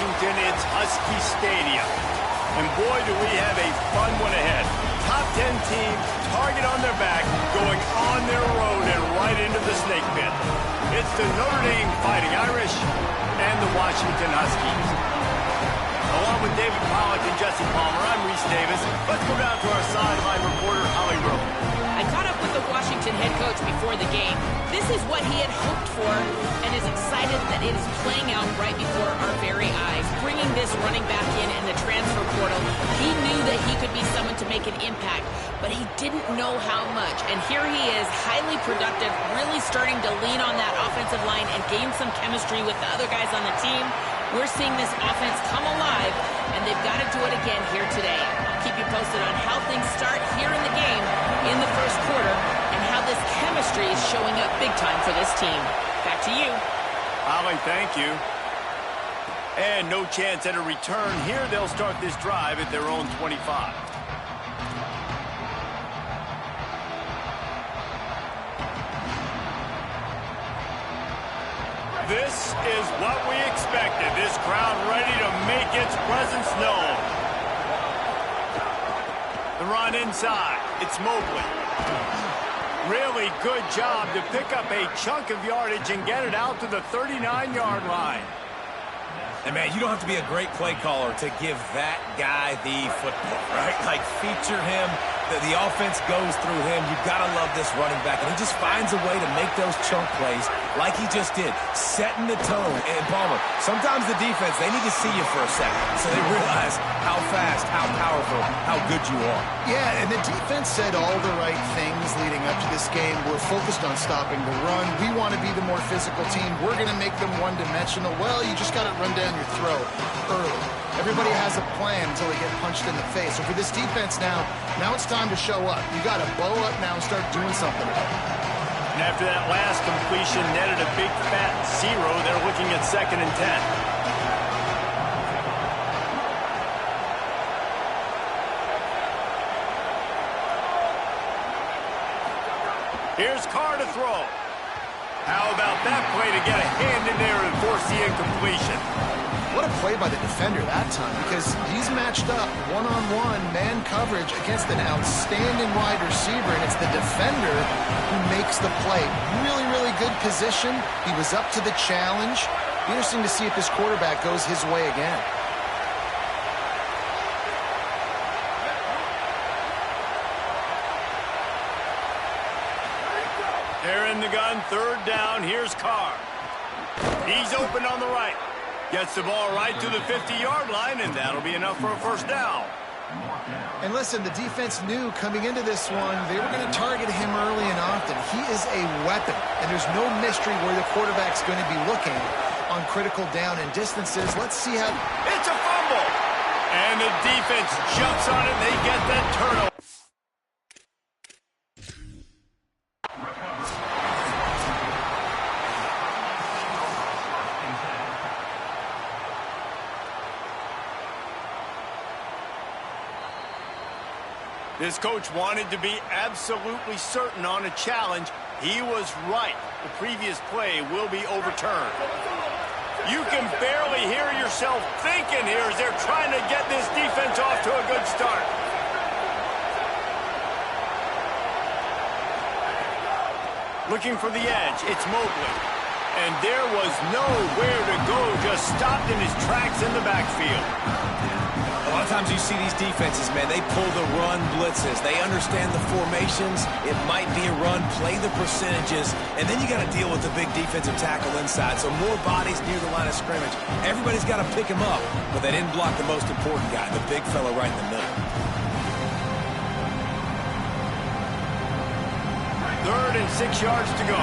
Washington, it's Husky Stadium. And boy, do we have a fun one ahead. Top 10 team, target on their back, going on their road and right into the snake pit. It's the Notre Dame Fighting Irish and the Washington Huskies. Along with David Pollack and Jesse Palmer, I'm Reese Davis. Let's go down to our sideline reporter, Holly Rowe. I caught up with the Washington head coach before the game. This is what he had hoped for and is excited that it is playing out right before our very eyes. Bringing this running back in the transfer portal, he knew that he could be someone to make an impact, but he didn't know how much. And here he is, highly productive, really starting to lean on that offensive line and gain some chemistry with the other guys on the team. We're seeing this offense come alive, and they've got to do it again here today. I'll keep you posted on how things start here in the game in the first quarter and how this chemistry is showing up big time for this team. Back to you. Holly, thank you. And no chance at a return here. They'll start this drive at their own 25. This is what we expected. This crowd ready to make its presence known. The run inside. It's Mobley. Really good job to pick up a chunk of yardage and get it out to the 39-yard line. And, man, you don't have to be a great play caller to give that guy the football, right? Like, feature him. The offense goes through him. You've got to love this running back. And he just finds a way to make those chunk plays like he just did, setting the tone. And, Palmer, sometimes the defense, they need to see you for a second so they realize how fast, how powerful, how good you are. Yeah, and the defense said all the right things leading up to this game. We're focused on stopping the run. We want to be the more physical team. We're going to make them one-dimensional. Well, you just got to run down your throat early. Everybody has a plan until they get punched in the face. So for this defense now it's time to show up. You got to bow up now and start doing something about it. And after that last completion netted a big fat 0, they're looking at 2nd and 10. Here's Carr to throw. How about that play to get a hand in there and force the incompletion? What a play by the defender that time, because he's matched up one-on-one man coverage against an outstanding wide receiver, and it's the defender who makes the play. Really, really good position. He was up to the challenge. Interesting to see if this quarterback goes his way again. They're in the gun, 3rd down. Here's Carr. He's open on the right. Gets the ball right to the 50-yard line, and that'll be enough for a 1st down. And listen, the defense knew coming into this one, they were going to target him early and often. He is a weapon, and there's no mystery where the quarterback's going to be looking on critical down and distances. Let's see how... It's a fumble! And the defense jumps on it, and they get that turnover. This coach wanted to be absolutely certain on a challenge. He was right. The previous play will be overturned. You can barely hear yourself thinking here as they're trying to get this defense off to a good start. Looking for the edge, it's Mobley. And there was nowhere to go, just stopped in his tracks in the backfield. A lot of times you see these defenses, man, they pull the run blitzes. They understand the formations. It might be a run, play the percentages, and then you got to deal with the big defensive tackle inside. So more bodies near the line of scrimmage. Everybody's got to pick him up, but they didn't block the most important guy, the big fella right in the middle. 3rd and 6 yards to go.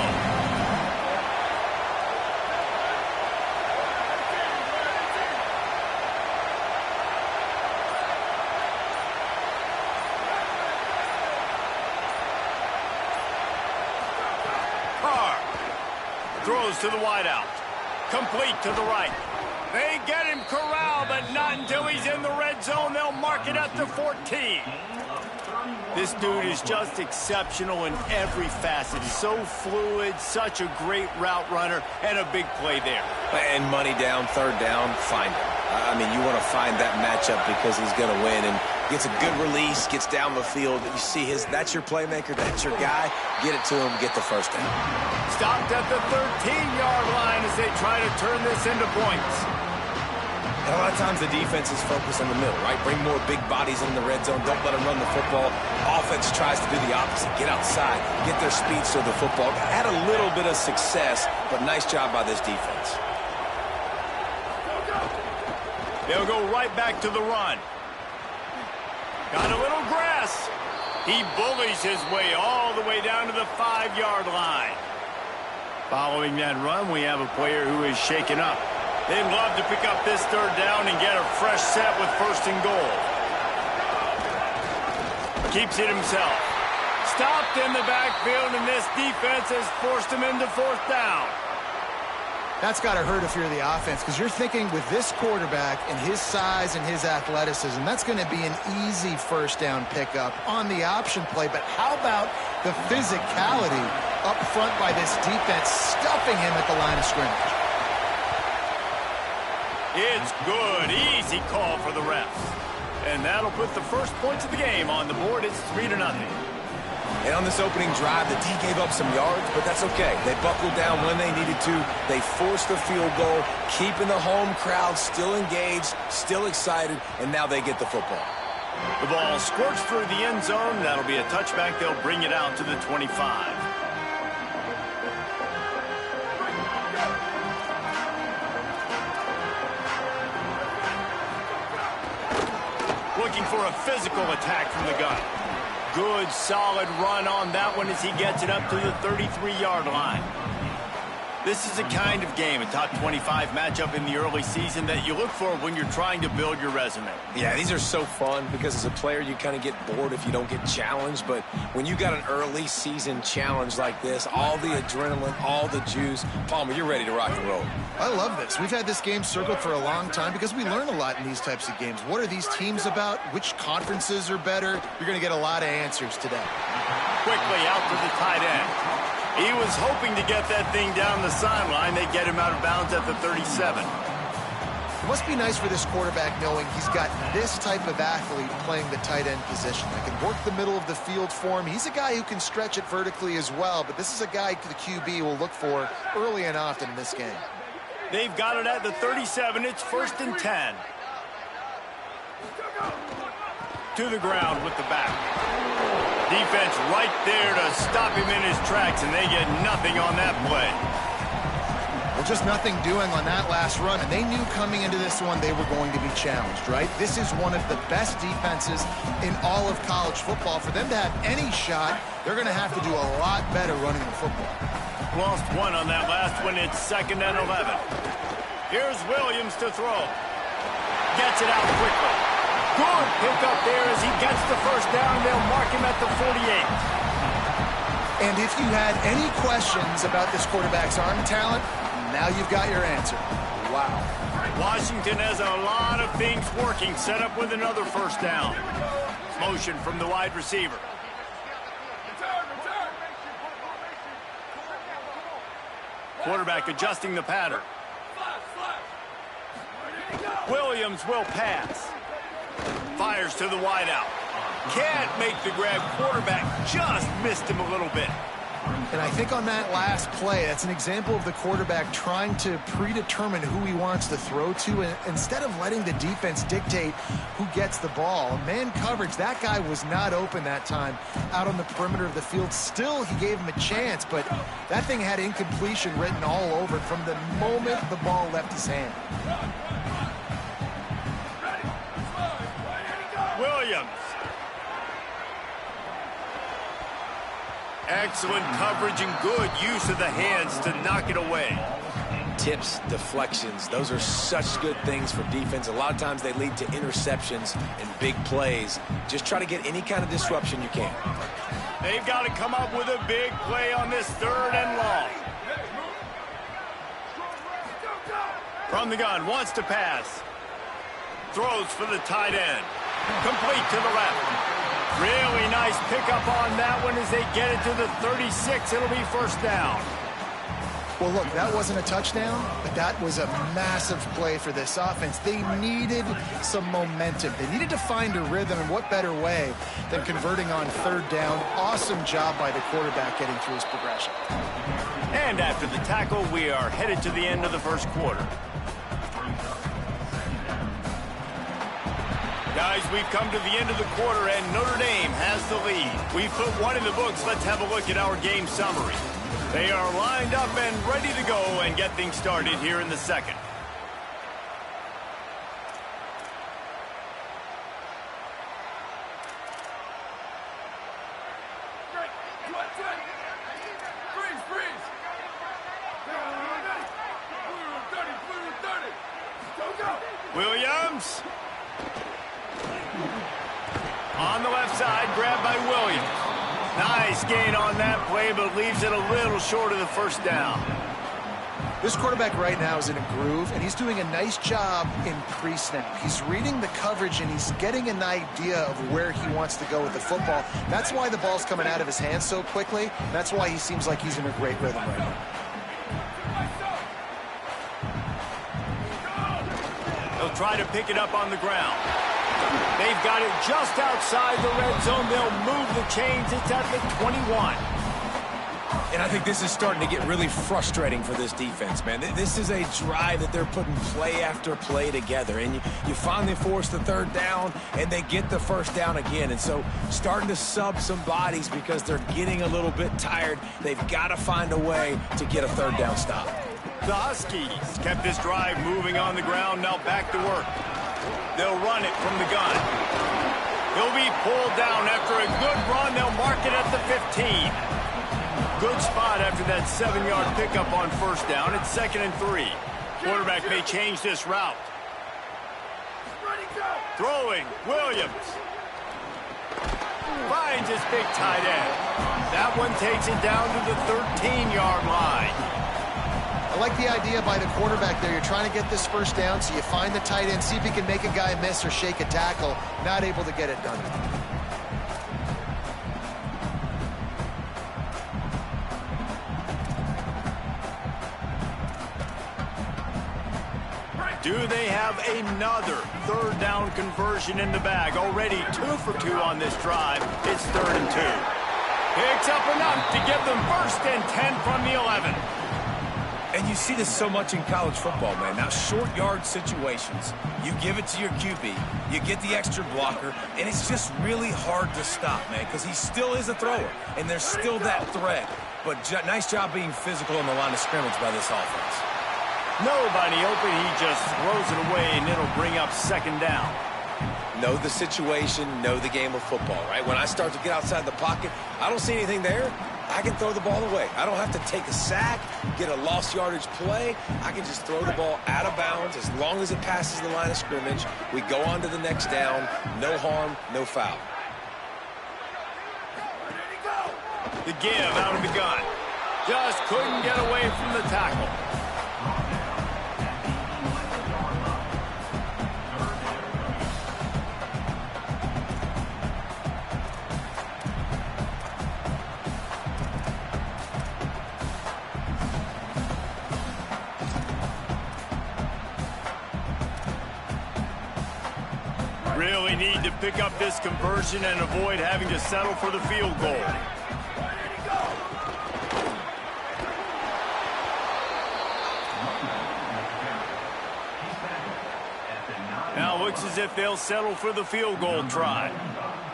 Throws to the wideout. Complete to the right. They get him corralled, but not until he's in the red zone. They'll mark it up to 14. This dude is just exceptional in every facet. He's so fluid, such a great route runner, and a big play there. And money down, 3rd down, find him. I mean, you want to find that matchup because he's going to win, and gets a good release, gets down the field. You see that's your playmaker, that's your guy. Get it to him, get the first down. Stopped at the 13-yard line as they try to turn this into points. And a lot of times the defense is focused on the middle, right? Bring more big bodies in the red zone. Don't let them run the football. Offense tries to do the opposite. Get outside. Get their speed to the football. Had a little bit of success, but nice job by this defense. They'll go right back to the run. Got a little grass. He bullies his way all the way down to the 5-yard line. Following that run, we have a player who is shaken up. They'd love to pick up this third down and get a fresh set with 1st and goal. Keeps it himself. Stopped in the backfield, and this defense has forced him into 4th down. That's got to hurt if you're the offense, because you're thinking with this quarterback and his size and his athleticism, that's going to be an easy 1st down pickup on the option play. But how about the physicality up front by this defense, stuffing him at the line of scrimmage? It's good. Easy call for the refs. And that'll put the first points of the game on the board. It's 3-0. And on this opening drive, the D gave up some yards, but that's okay. They buckled down when they needed to. They forced the field goal, keeping the home crowd still engaged, still excited, and now they get the football. The ball squirts through the end zone. That'll be a touchback. They'll bring it out to the 25. Looking for a physical attack from the gun. Good, solid run on that one as he gets it up to the 33-yard line. This is a kind of game, a top 25 matchup in the early season that you look for when you're trying to build your resume. Yeah, these are so fun because as a player, you kind of get bored if you don't get challenged. But when you got an early season challenge like this, all the adrenaline, all the juice, Palmer, you're ready to rock and roll. I love this. We've had this game circled for a long time because we learn a lot in these types of games. What are these teams about? Which conferences are better? You're going to get a lot of answers today. Quickly out to the tight end. He was hoping to get that thing down the sideline. They get him out of bounds at the 37. It must be nice for this quarterback knowing he's got this type of athlete playing the tight end position. That can work the middle of the field for him. He's a guy who can stretch it vertically as well, but this is a guy the QB will look for early and often in this game. They've got it at the 37. It's 1st and 10. To the ground with the back. Defense right there to stop him in his tracks, and they get nothing on that play. Well, just nothing doing on that last run, and they knew coming into this one they were going to be challenged, right? This is one of the best defenses in all of college football. For them to have any shot, they're going to have to do a lot better running the football. Lost one on that last one. It's 2nd and 11. Here's Williams to throw. Gets it out quickly. Good pickup there as he gets the 1st down. They'll mark him at the 48. And if you had any questions about this quarterback's arm talent, now you've got your answer. Wow. Washington has a lot of things working. Set up with another 1st down. Motion from the wide receiver. Quarterback adjusting the pattern. Williams will pass. Fires to the wideout. Can't make the grab. Quarterback just missed him a little bit. And I think on that last play, that's an example of the quarterback trying to predetermine who he wants to throw to, and instead of letting the defense dictate who gets the ball. Man coverage, that guy was not open that time out on the perimeter of the field. Still, he gave him a chance, but that thing had incompletion written all over it from the moment the ball left his hand. Williams. Excellent coverage and good use of the hands to knock it away. Tips, deflections, those are such good things for defense. A lot of times they lead to interceptions and big plays. Just try to get any kind of disruption you can. They've got to come up with a big play on this 3rd and long. From the gun, wants to pass. Throws for the tight end. Complete to the left. Really nice pickup on that one as they get it to the 36. It'll be 1st down. Well, look, that wasn't a touchdown, but that was a massive play for this offense. They needed some momentum. They needed to find a rhythm, and what better way than converting on third down. Awesome job by the quarterback getting through his progression. And after the tackle, we are headed to the end of the first quarter. Guys, we've come to the end of the quarter, and Notre Dame has the lead. We've put one in the books. Let's have a look at our game summary. They are lined up and ready to go and get things started here in the second. Williams. On the left side, grabbed by Williams. Nice gain on that play, but leaves it a little short of the first down. This quarterback right now is in a groove, and he's doing a nice job in pre-snap. He's reading the coverage, and he's getting an idea of where he wants to go with the football. That's why the ball's coming out of his hands so quickly. That's why he seems like he's in a great rhythm right now. They'll try to pick it up on the ground. They've got it just outside the red zone. They'll move the chains. It's at the 21. And I think this is starting to get really frustrating for this defense, man. This is a drive that they're putting play after play together. And you finally force the third down, and they get the first down again. And so starting to sub some bodies because they're getting a little bit tired. They've got to find a way to get a third down stop. The Huskies kept this drive moving on the ground. Now back to work. They'll run it from the gun. He'll be pulled down after a good run. They'll mark it at the 15. Good spot after that 7-yard pickup on first down. It's 2nd and 3. Quarterback may change this route. Throwing, Williams. Finds his big tight end. That one takes it down to the 13-yard line. I like the idea by the quarterback there. You're trying to get this first down, so you find the tight end, see if he can make a guy miss or shake a tackle. Not able to get it done. Do they have another third down conversion in the bag? Already 2 for 2 on this drive. It's 3rd and 2. Picks up enough to give them 1st and 10 from the 11. And you see this so much in college football, man. Now, short yard situations, you give it to your QB, you get the extra blocker, and it's just really hard to stop, man, because he still is a thrower, and there's still that threat. But nice job being physical on the line of scrimmage by this offense. Nobody open, he just throws it away, and it'll bring up 2nd down. Know the situation, know the game of football, right? When I start to get outside the pocket, I don't see anything there. I can throw the ball away. I don't have to take a sack, get a lost yardage play. I can just throw the ball out of bounds as long as it passes the line of scrimmage. We go on to the next down. No harm, no foul. The give out of the gun. Just couldn't get away from the tackle. Really need to pick up this conversion and avoid having to settle for the field goal. Now looks as if they'll settle for the field goal try.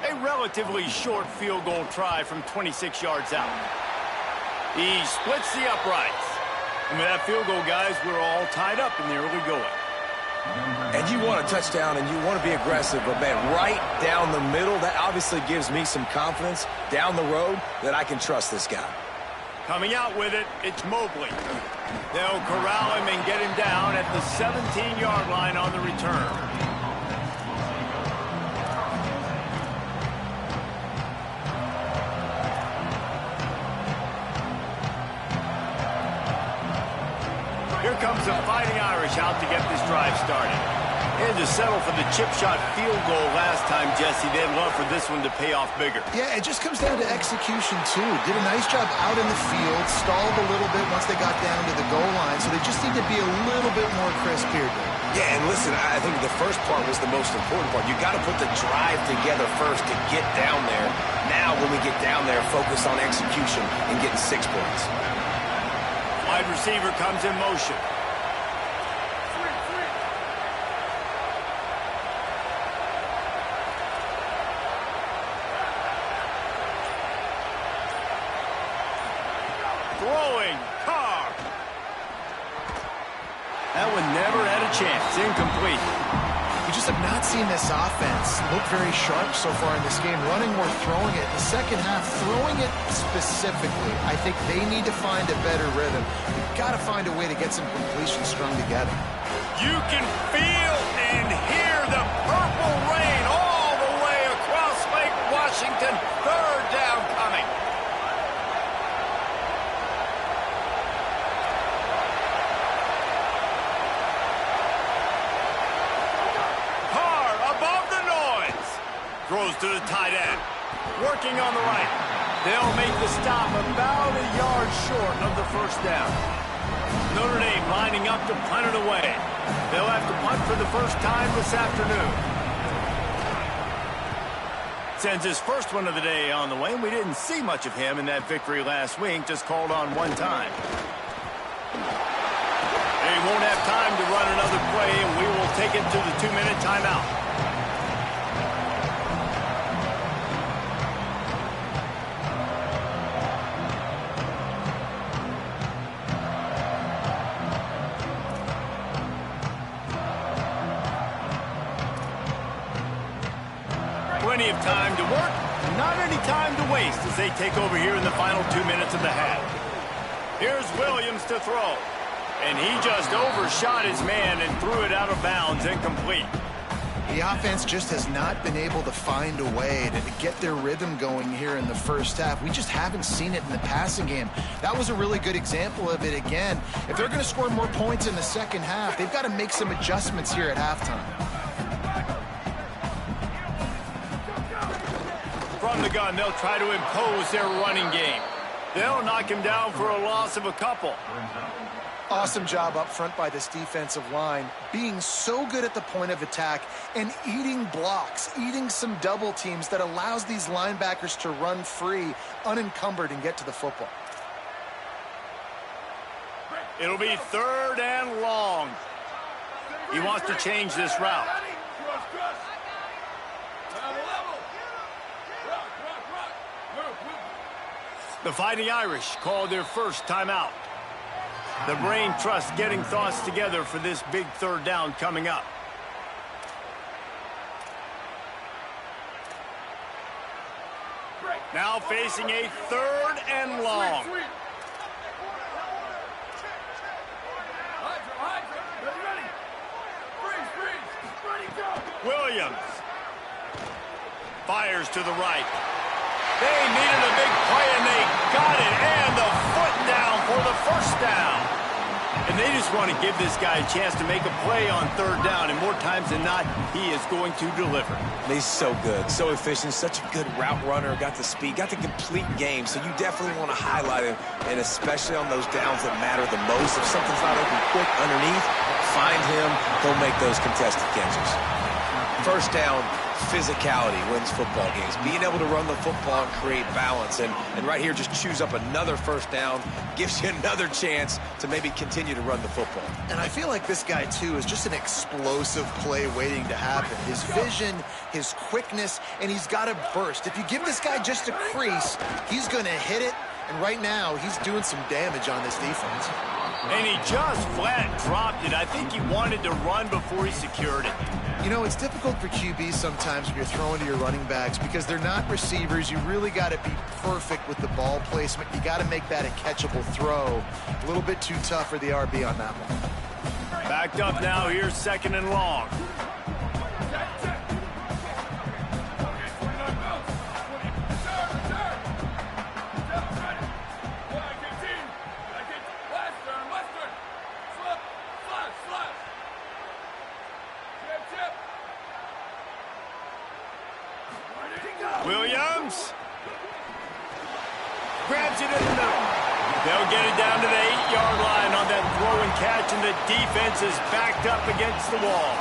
A relatively short field goal try from 26 yards out. He splits the uprights. And with that field goal, guys, we're all tied up in the early going. And you want a touchdown and you want to be aggressive, but man, right down the middle, that obviously gives me some confidence down the road that I can trust this guy. Coming out with it, it's Mobley. They'll corral him and get him down at the 17-yard line on the return. Here comes the Fighting Irish out to get this drive started. And to settle for the chip shot field goal last time, Jesse, they'd love for this one to pay off bigger. Yeah, it just comes down to execution, too. Did a nice job out in the field, stalled a little bit once they got down to the goal line, so they just need to be a little bit more crisp here. Yeah, and listen, I think the first part was the most important part. You got to put the drive together first to get down there. Now, when we get down there, focus on execution and getting 6 points. Wide receiver comes in motion. Throwing, Carr. That one never had a chance. Incomplete. We just have not seen this offense look very sharp so far in this game, running or throwing it. In the second half, throwing it specifically, I think they need to find a better rhythm. We've got to find a way to get some completions strung together. You can feel and hear the purple rain all the way across Lake Washington. Third down coming. Throws to the tight end. Working on the right. They'll make the stop about a yard short of the first down. Notre Dame lining up to punt it away. They'll have to punt for the first time this afternoon. Sends his first one of the day on the way. We didn't see much of him in that victory last week. Just called on one time. They won't have time to run another play, and we will take it to the 2-minute timeout. Plenty of time to work, not any time to waste as they take over here in the final 2 minutes of the half. Here's Williams to throw. And he just overshot his man and threw it out of bounds, incomplete. The offense just has not been able to find a way to get their rhythm going here in the first half. We just haven't seen it in the passing game. That was a really good example of it again. If they're going to score more points in the second half, they've got to make some adjustments here at halftime. From the gun, they'll try to impose their running game. They'll knock him down for a loss of a couple. Awesome job up front by this defensive line, being so good at the point of attack and eating blocks, eating some double teams that allows these linebackers to run free, unencumbered, and get to the football. It'll be 3rd and long. He wants to change this route. The Fighting Irish called their first timeout. The Brain Trust getting thoughts together for this big 3rd down coming up. Now facing a 3rd and long. Williams fires to the right. They needed a big play, and they got it. And the foot down for the first down. And they just want to give this guy a chance to make a play on 3rd down. And more times than not, he is going to deliver. He's so good, so efficient, such a good route runner, got the speed, got the complete game. So you definitely want to highlight him, and especially on those downs that matter the most. If something's not open quick underneath, find him, go make those contested catches. First down, physicality wins football games. Being able to run the football and create balance. And right here, just choose up another first down, gives you another chance to maybe continue to run the football. And I feel like this guy, too, is just an explosive play waiting to happen. His vision, his quickness, and he's got a burst. If you give this guy just a crease, he's going to hit it. And right now, he's doing some damage on this defense. And he just flat dropped it. I think he wanted to run before he secured it. You know, it's difficult for QBs sometimes when you're throwing to your running backs because they're not receivers. You really got to be perfect with the ball placement. You got to make that a catchable throw. A little bit too tough for the RB on that one. Backed up now. Here's 2nd and long. Williams grabs it in the middle. They'll get it down to the 8-yard line on that throw and catch, and the defense is backed up against the wall.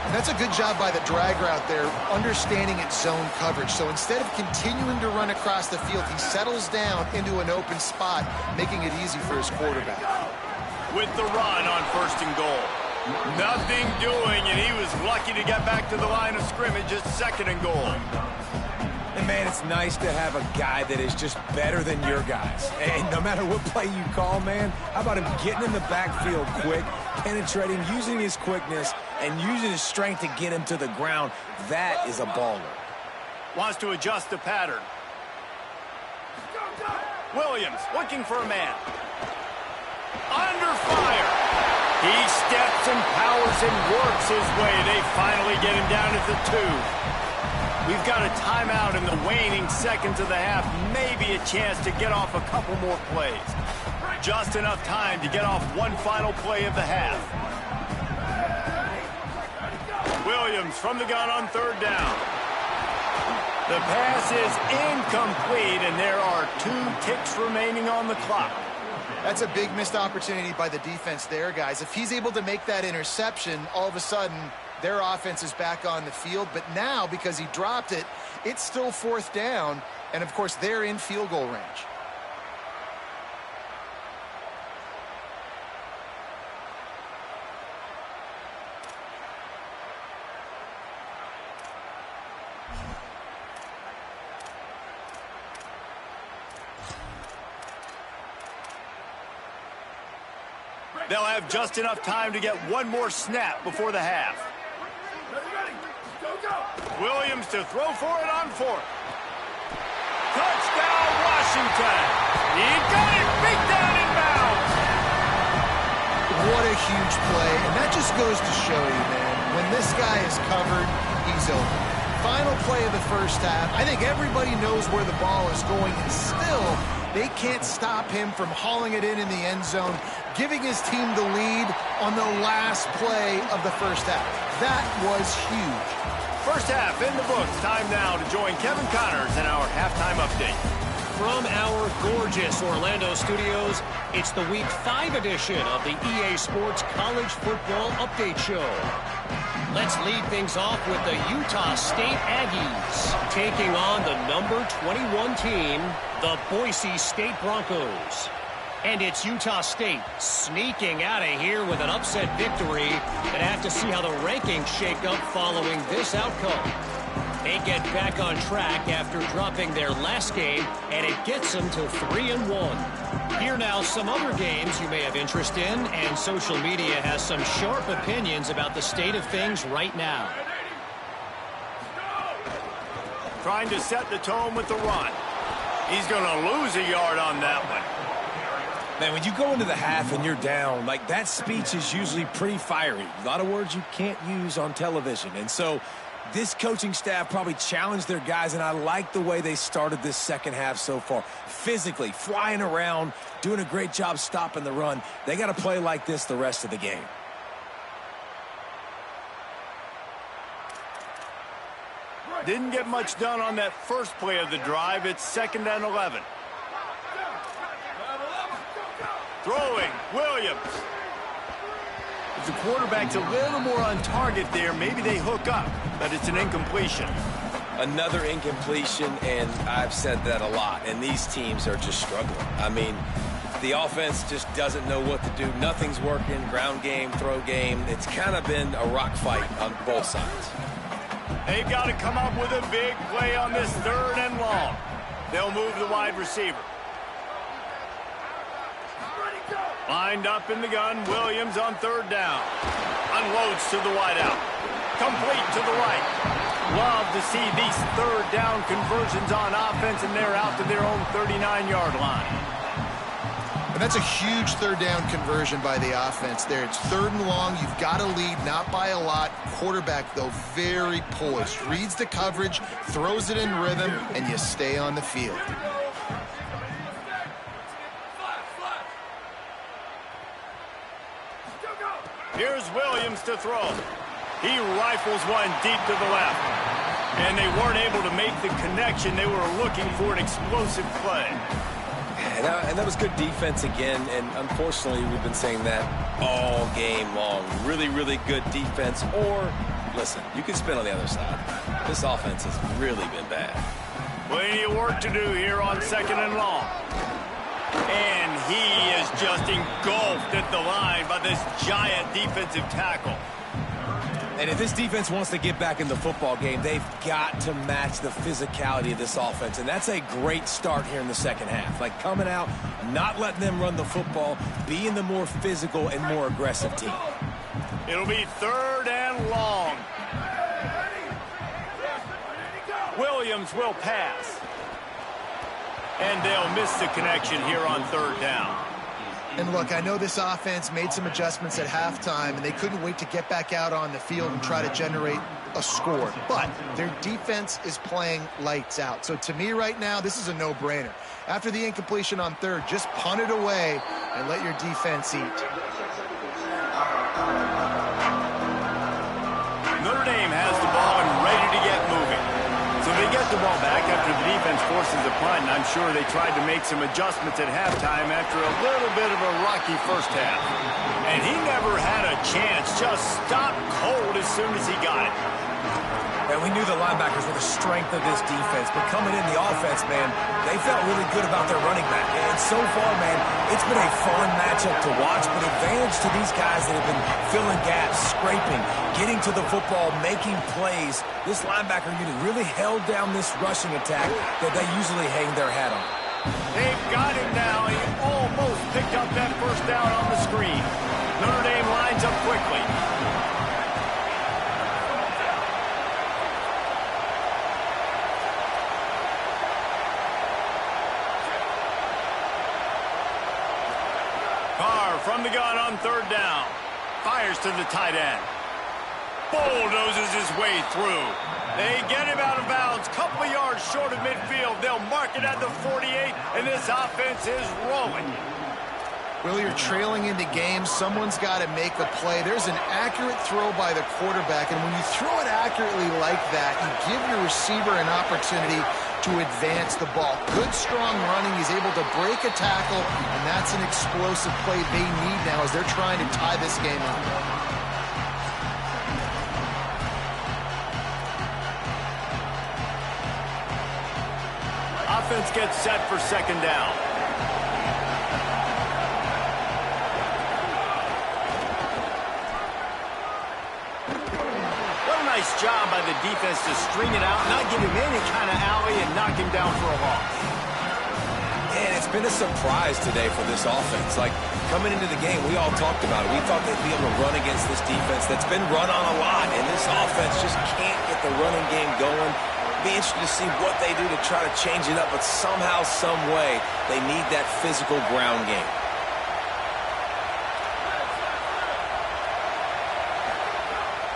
And that's a good job by the drag route there, understanding its zone coverage. So instead of continuing to run across the field, he settles down into an open spot, making it easy for his quarterback. With the run on 1st and goal. Nothing doing, and he was lucky to get back to the line of scrimmage at 2nd and goal. And, man, it's nice to have a guy that is just better than your guys. And no matter what play you call, man, how about him getting in the backfield quick, penetrating, using his quickness, and using his strength to get him to the ground. That is a baller. Wants to adjust the pattern. Williams looking for a man. Under fire. He steps and powers and works his way. They finally get him down at the 2. We've got a timeout in the waning seconds of the half. Maybe a chance to get off a couple more plays. Just enough time to get off one final play of the half. Williams from the gun on 3rd down. The pass is incomplete, and there are 2 ticks remaining on the clock. That's a big missed opportunity by the defense there, guys. If he's able to make that interception, all of a sudden, their offense is back on the field. But now, because he dropped it, it's still 4th down. And, of course, they're in field goal range. They'll have just enough time to get one more snap before the half. Williams to throw for it on 4th. Touchdown, Washington. He got it, beat down in bounds. What a huge play. And that just goes to show you, man, when this guy is covered, he's open. Final play of the 1st half. I think everybody knows where the ball is going, and still they can't stop him from hauling it in the end zone, giving his team the lead on the last play of the 1st half. That was huge. 1st half in the books. Time now to join Kevin Connors in our halftime update. From our gorgeous Orlando studios, it's the Week 5 edition of the EA Sports College Football Update Show. Let's lead things off with the Utah State Aggies taking on the number 21 team, the Boise State Broncos. And it's Utah State sneaking out of here with an upset victory. And have to see how the rankings shake up following this outcome. They get back on track after dropping their last game, and it gets them to 3-1. Here now some other games you may have interest in, and social media has some sharp opinions about the state of things right now. Trying to set the tone with the run. He's going to lose a yard on that one. Man, when you go into the half and you're down, like, that speech is usually pretty fiery. A lot of words you can't use on television. And so this coaching staff probably challenged their guys, and I like the way they started this 2nd half so far. Physically, flying around, doing a great job stopping the run. They got to play like this the rest of the game. Didn't get much done on that first play of the drive. It's 2nd and 11. Throwing, Williams. If the quarterback's a little more on target there, maybe they hook up, but it's an incompletion. Another incompletion, and I've said that a lot, and these teams are just struggling. I mean, the offense just doesn't know what to do. Nothing's working, ground game, throw game. It's kind of been a rock fight on both sides. They've got to come up with a big play on this 3rd and long. They'll move the wide receiver. Lined up in the gun, Williams on 3rd down. Unloads to the wideout. Complete to the right. Love to see these 3rd down conversions on offense, and they're out to their own 39-yard line. And that's a huge 3rd down conversion by the offense there. It's 3rd and long. You've got to lead, not by a lot. Quarterback, though, very poised. Reads the coverage, throws it in rhythm, and you stay on the field. Here's Williams to throw. He rifles one deep to the left. And they weren't able to make the connection. They were looking for an explosive play. And that was good defense again, and unfortunately we've been saying that all game long. Really, really good defense, or, listen, you can spin on the other side. This offense has really been bad. Plenty of work to do here on 2nd and long. And he is just engulfed at the line by this giant defensive tackle. And if this defense wants to get back in the football game, they've got to match the physicality of this offense. And that's a great start here in the second half. Like coming out, not letting them run the football, being the more physical and more aggressive team. It'll be 3rd and long. Williams will pass. And they'll miss the connection here on 3rd down. And look, I know this offense made some adjustments at halftime, and they couldn't wait to get back out on the field and try to generate a score. But their defense is playing lights out. So to me right now, this is a no-brainer. After the incompletion on 3rd, just punt it away and let your defense eat. Notre Dame has the ball and ready to get moving. So they get the ball back after the defense forces a punt, and I'm sure they tried to make some adjustments at halftime after a little bit of a rocky first half. And he never had a chance, just stopped cold as soon as he got it. And we knew the linebackers were the strength of this defense, but coming in the offense, man, they felt really good about their running back. And so far, man, it's been a fun matchup to watch, but advantage to these guys that have been filling gaps, scraping, getting to the football, making plays. This linebacker unit really held down this rushing attack that they usually hang their hat on. They've got him now. He almost picked up that first down on the screen. Notre Dame lines up quickly. From the gun on 3rd down. Fires to the tight end. Bulldozes his way through. They get him out of bounds. Couple of yards short of midfield. They'll mark it at the 48, and this offense is rolling. Will, you're trailing into games. Someone's got to make a play. There's an accurate throw by the quarterback, and when you throw it accurately like that, you give your receiver an opportunity to advance the ball. Good, strong running. He's able to break a tackle, and that's an explosive play they need now as they're trying to tie this game up. Offense gets set for 2nd down. Nice job by the defense to string it out, not give him any kind of alley, and knock him down for a loss. And it's been a surprise today for this offense. Like, coming into the game, we all talked about it. We thought they'd be able to run against this defense that's been run on a lot, and this offense just can't get the running game going. Be interested to see what they do to try to change it up, but somehow, some way, they need that physical ground game.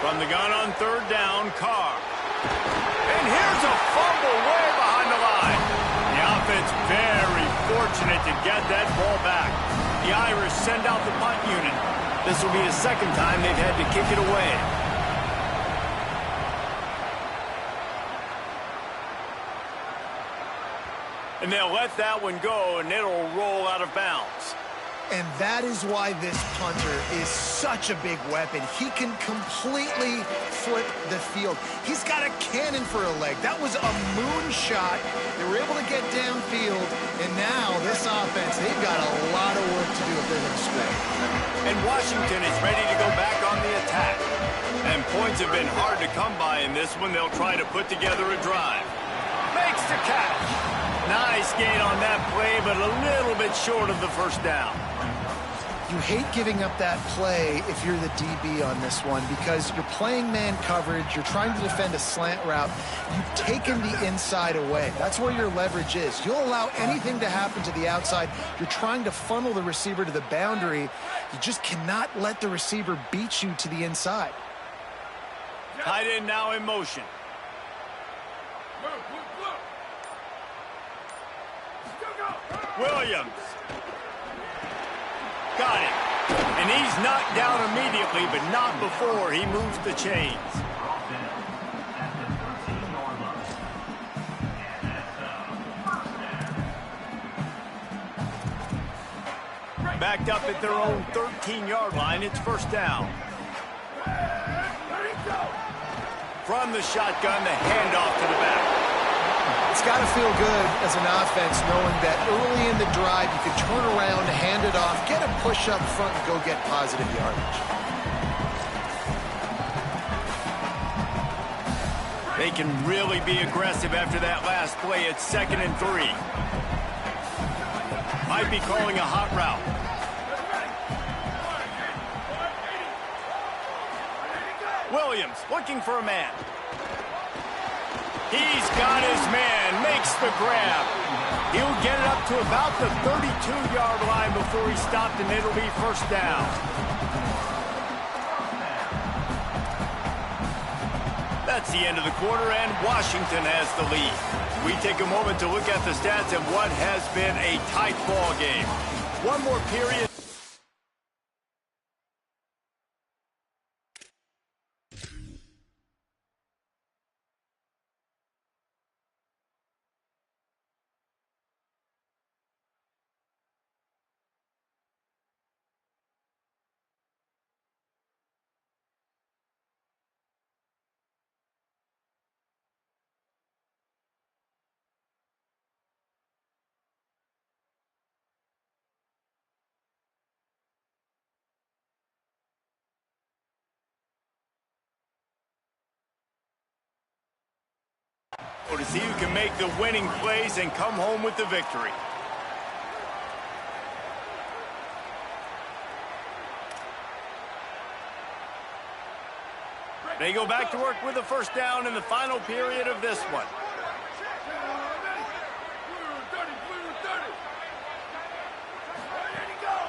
From the gun on 3rd down, Carr. And here's a fumble way behind the line. The offense very fortunate to get that ball back. The Irish send out the punt unit. This will be the 2nd time they've had to kick it away. And they'll let that one go, and it'll roll out of bounds. And that is why this punter is such a big weapon. He can completely flip the field. He's got a cannon for a leg. That was a moonshot. They were able to get downfield, and now this offense, they've got a lot of work to do if they're going to score. And Washington is ready to go back on the attack. And points have been hard to come by in this one. They'll try to put together a drive. Makes the catch. Nice gain on that play, but a little bit short of the first down. You hate giving up that play if you're the DB on this one because you're playing man coverage, you're trying to defend a slant route, you've taken the inside away. That's where your leverage is. You'll allow anything to happen to the outside. You're trying to funnel the receiver to the boundary. You just cannot let the receiver beat you to the inside. Tight end now in motion. Williams. Got it. And he's knocked down immediately, but not before he moves the chains. Backed up at their own 13-yard line, it's first down. From the shotgun, the handoff to the back. It's got to feel good as an offense knowing that early in the drive you can turn around, hand it off, get a push up front, and go get positive yardage. They can really be aggressive after that last play. It's 2nd and 3. Might be calling a hot route. Williams looking for a man. He's got his man, makes the grab. He'll get it up to about the 32-yard line before he stopped, and it'll be first down. That's the end of the quarter, and Washington has the lead. We take a moment to look at the stats of what has been a tight ball game. One more period. To see who can make the winning plays and come home with the victory. They go back to work with a first down in the final period of this one.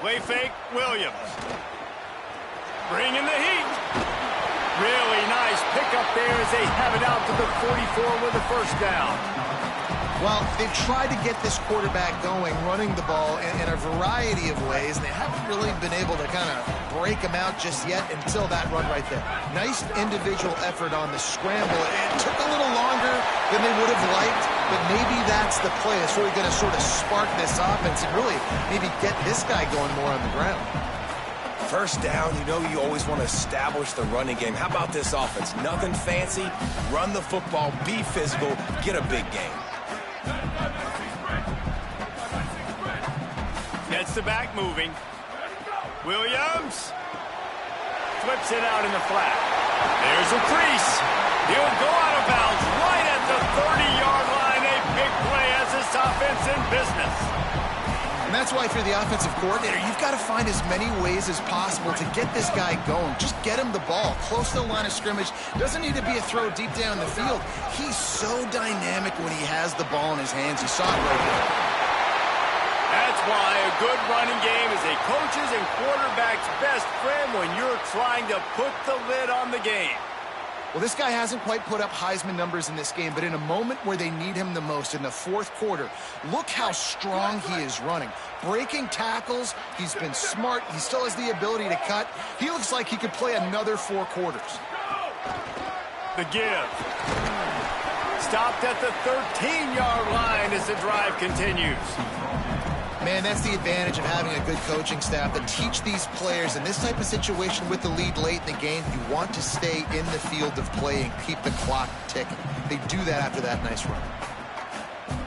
Play fake, Williams. Bring in the heat. Really nice pickup there as they have it out to the 44 with a first down. Well, they've tried to get this quarterback going, running the ball in a variety of ways, and they haven't really been able to kind of break him out just yet until that run right there. Nice individual effort on the scramble. It took a little longer than they would have liked, but maybe that's the play. It's really going to sort of spark this offense and really maybe get this guy going more on the ground. First down, you know you always want to establish the running game. How about this offense? Nothing fancy. Run the football, be physical, get a big game. Gets the back moving. Williams flips it out in the flat. There's a crease. He'll go out of bounds right at the 30-yard line. A big play as this offense in business. And that's why if you're the offensive coordinator, you've got to find as many ways as possible to get this guy going. Just get him the ball close to the line of scrimmage. Doesn't need to be a throw deep down the field. He's so dynamic when he has the ball in his hands. You saw it right there. That's why a good running game is a coach's and quarterback's best friend when you're trying to put the lid on the game. Well, this guy hasn't quite put up Heisman numbers in this game, but in a moment where they need him the most, in the fourth quarter, look how strong he is running. Breaking tackles, he's been smart, he still has the ability to cut. He looks like he could play another 4 quarters. The give. Stopped at the 13-yard line as the drive continues. Man, that's the advantage of having a good coaching staff that teach these players in this type of situation with the lead late in the game. You want to stay in the field of play and keep the clock ticking. They do that after that nice run.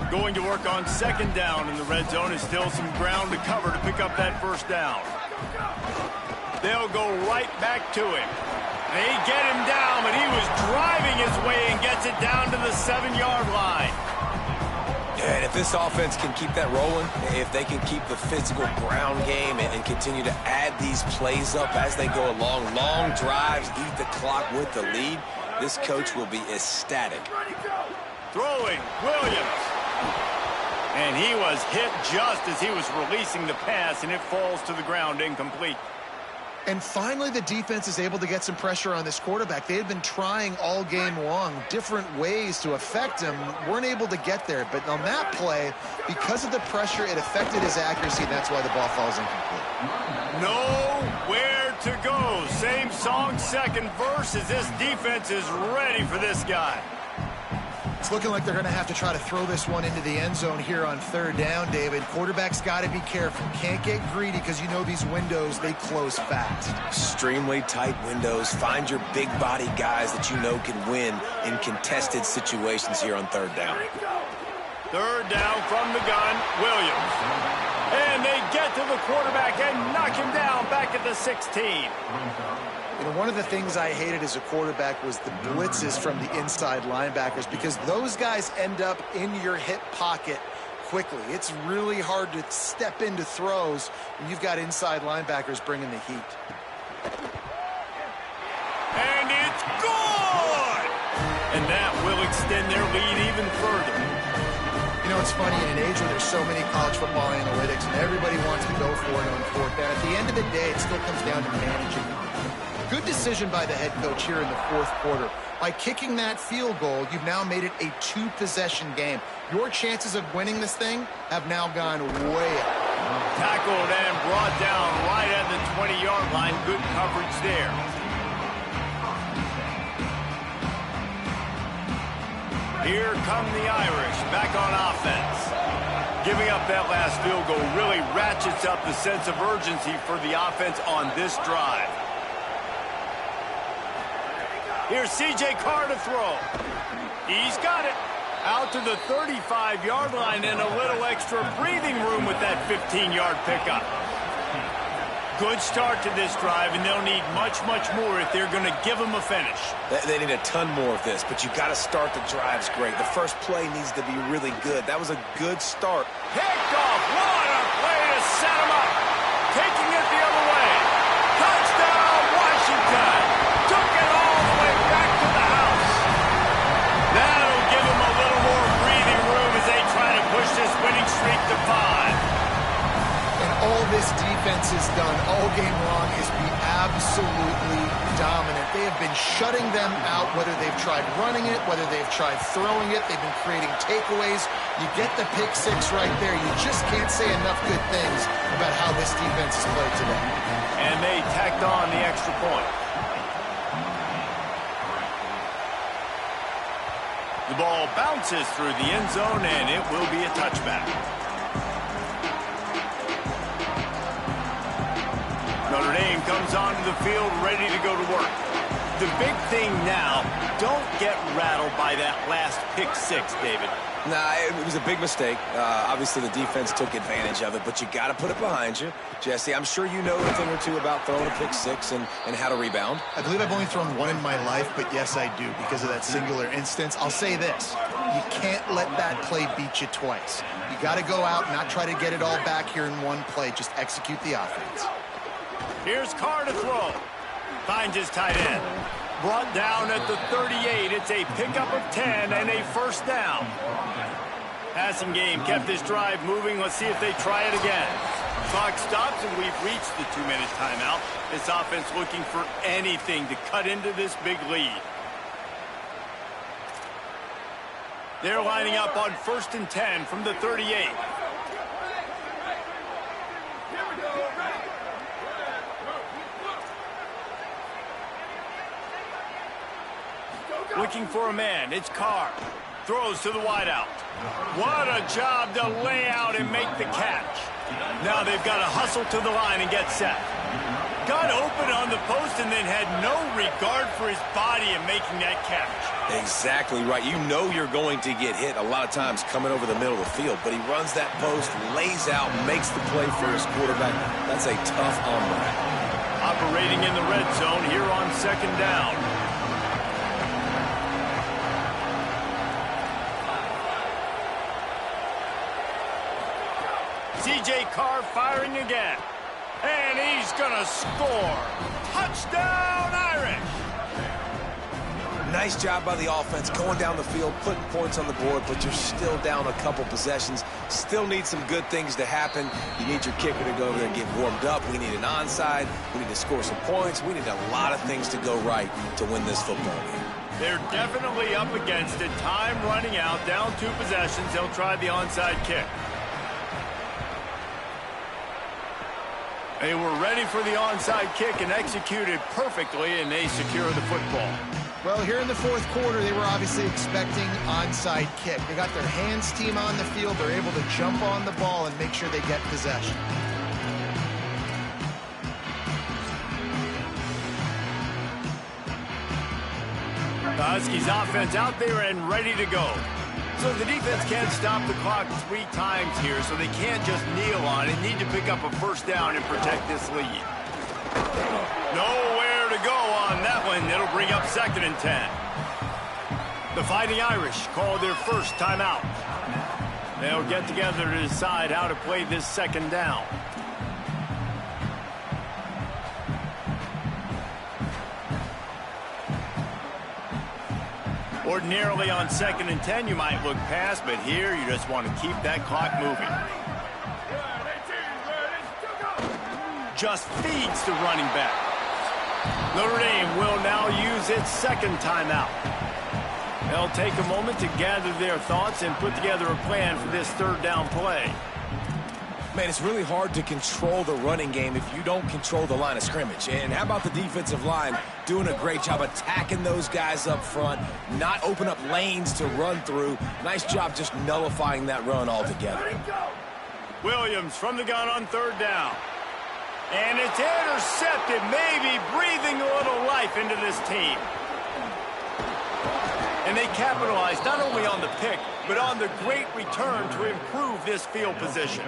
Going to work on second down in the red zone. Is still some ground to cover to pick up that first down. They'll go right back to him. They get him down, but he was driving his way and gets it down to the 7-yard line. And if this offense can keep that rolling, if they can keep the physical ground game and continue to add these plays up as they go along, long drives, eat the clock with the lead, this coach will be ecstatic. Throwing, Williams. And he was hit just as he was releasing the pass, and it falls to the ground incomplete. And finally, the defense is able to get some pressure on this quarterback. They had been trying all game long different ways to affect him. Weren't able to get there. But on that play, because of the pressure, it affected his accuracy, and that's why the ball falls incomplete. Nowhere to go. Same song, second verse, as this defense is ready for this guy. It's looking like they're going to have to try to throw this one into the end zone here on third down, David. Quarterback's got to be careful. Can't get greedy because you know these windows, they close fast. Extremely tight windows. Find your big body guys that you know can win in contested situations here on third down. Third down from the gun, Williams. And they get to the quarterback and knock him down back at the 16. You know, one of the things I hated as a quarterback was the blitzes from the inside linebackers because those guys end up in your hip pocket quickly. It's really hard to step into throws when you've got inside linebackers bringing the heat. And it's good! And that will extend their lead even further. You know, it's funny, in an age where there's so many college football analytics and everybody wants to go for it on fourth down, at the end of the day, it still comes down to managing. Good decision by the head coach here in the fourth quarter. By kicking that field goal, you've now made it a two-possession game. Your chances of winning this thing have now gone way up. Tackled and brought down right at the 20-yard line. Good coverage there. Here come the Irish back on offense. Giving up that last field goal really ratchets up the sense of urgency for the offense on this drive. Here's C.J. Carr to throw. He's got it. Out to the 35-yard line and a little extra breathing room with that 15-yard pickup. Good start to this drive, and they'll need much, much more if they're going to give them a finish. They need a ton more of this, but you got to start the drives great. The first play needs to be really good. That was a good start. Picked off. What a play to set him up. Taking it the other way. Touchdown, Washington. Took it all the way back to the house. That'll give them a little more breathing room as they try to push this winning streak to 5. And all this defense has done all game long is be absolutely dominant. They have been shutting them out, whether they've tried running it, whether they've tried throwing it. They've been creating takeaways. You get the pick six right there. You just can't say enough good things about how this defense has played today. And they tacked on the extra point. The ball bounces through the end zone, and it will be a touchback. Notre Dame comes onto the field ready to go to work. The big thing now, don't get rattled by that last pick six, David. Nah, it was a big mistake. Obviously, the defense took advantage of it, but you got to put it behind you. Jesse, I'm sure you know a thing or two about throwing a pick six and how to rebound. I believe I've only thrown one in my life, but yes, I do because of that singular instance. I'll say this. You can't let that play beat you twice. You got to go out and not try to get it all back here in one play. Just execute the offense. Here's Carr to throw. Finds his tight end. Brought down at the 38. It's a pickup of 10 and a first down. Passing game kept this drive moving. Let's see if they try it again. Clock stops and we've reached the 2-minute timeout. This offense looking for anything to cut into this big lead. They're lining up on 1st and 10 from the 38. Looking for a man. It's Carr. Throws to the wideout. What a job to lay out and make the catch. Now they've got to hustle to the line and get set. Got open on the post and then had no regard for his body in making that catch. Exactly right. You know you're going to get hit a lot of times coming over the middle of the field, but he runs that post, lays out, makes the play for his quarterback. That's a tough hombre. Operating in the red zone here on 2nd down. C.J. Carr firing again. And he's going to score. Touchdown, Irish! Nice job by the offense going down the field, putting points on the board, but you're still down a couple possessions. Still need some good things to happen. You need your kicker to go over there and get warmed up. We need an onside. We need to score some points. We need a lot of things to go right to win this football game. They're definitely up against it. Time running out, down 2 possessions. They'll try the onside kick. They were ready for the onside kick and executed perfectly, and they secure the football. Well, here in the fourth quarter, they were obviously expecting onside kick. They got their hands team on the field. They're able to jump on the ball and make sure they get possession. The Huskies offense out there and ready to go. So the defense can't stop the clock 3 times here, so they can't just kneel on it. Need to pick up a first down and protect this lead. Nowhere to go on that one. It'll bring up 2nd and 10. The Fighting Irish call their first timeout. They'll get together to decide how to play this 2nd down. Ordinarily on 2nd and 10, you might look past, but here you just want to keep that clock moving. Just feeds the running back. Notre Dame will now use its 2nd timeout. They'll take a moment to gather their thoughts and put together a plan for this 3rd down play. Man, it's really hard to control the running game if you don't control the line of scrimmage. And how about the defensive line doing a great job attacking those guys up front, not open up lanes to run through. Nice job just nullifying that run altogether. Williams from the gun on 3rd down. And it's intercepted, maybe breathing a little life into this team. And they capitalized not only on the pick, but on the great return to improve this field position.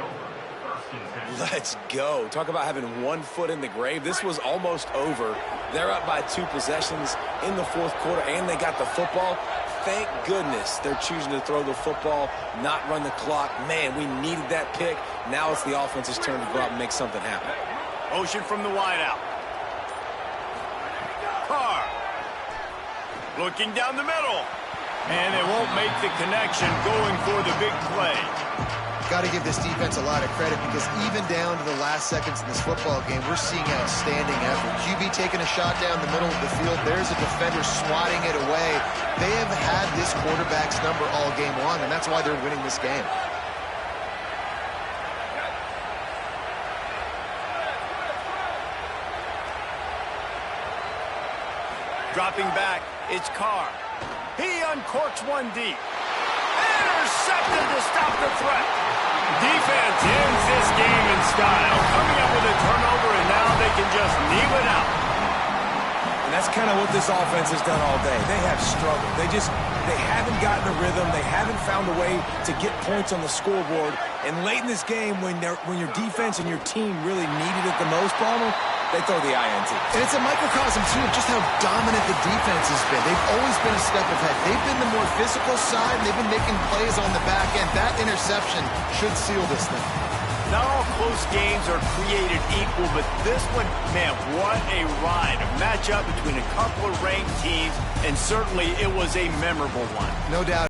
Let's go. Talk about having 1 foot in the grave. This was almost over. They're up by 2 possessions in the 4th quarter, and they got the football. Thank goodness they're choosing to throw the football, not run the clock. Man, we needed that pick. Now it's the offense's turn to go out and make something happen. Motion from the wideout. Carr. Looking down the middle. And they won't make the connection going for the big play. Got to give this defense a lot of credit because even down to the last seconds in this football game, we're seeing outstanding effort. QB taking a shot down the middle of the field. There's a defender swatting it away. They have had this quarterback's number all game long, and that's why they're winning this game. Dropping back, it's Carr. He uncorks one deep. Intercepted to stop the threat. Defense ends this game in style. Coming up with a turnover, and now they can just kneel it out. And that's kind of what this offense has done all day. They have struggled. They haven't gotten a rhythm. They haven't found a way to get points on the scoreboard. And late in this game, when your defense and your team really needed it the most, Palmer, they throw the INT. And it's a microcosm, too, of just how dominant the defense has been. They've always been a step ahead. They've been the more physical side, and they've been making plays on the back end. That interception should seal this thing. Not all close games are created equal, but this one, man, what a ride. A matchup between a couple of ranked teams, and certainly it was a memorable one. No doubt.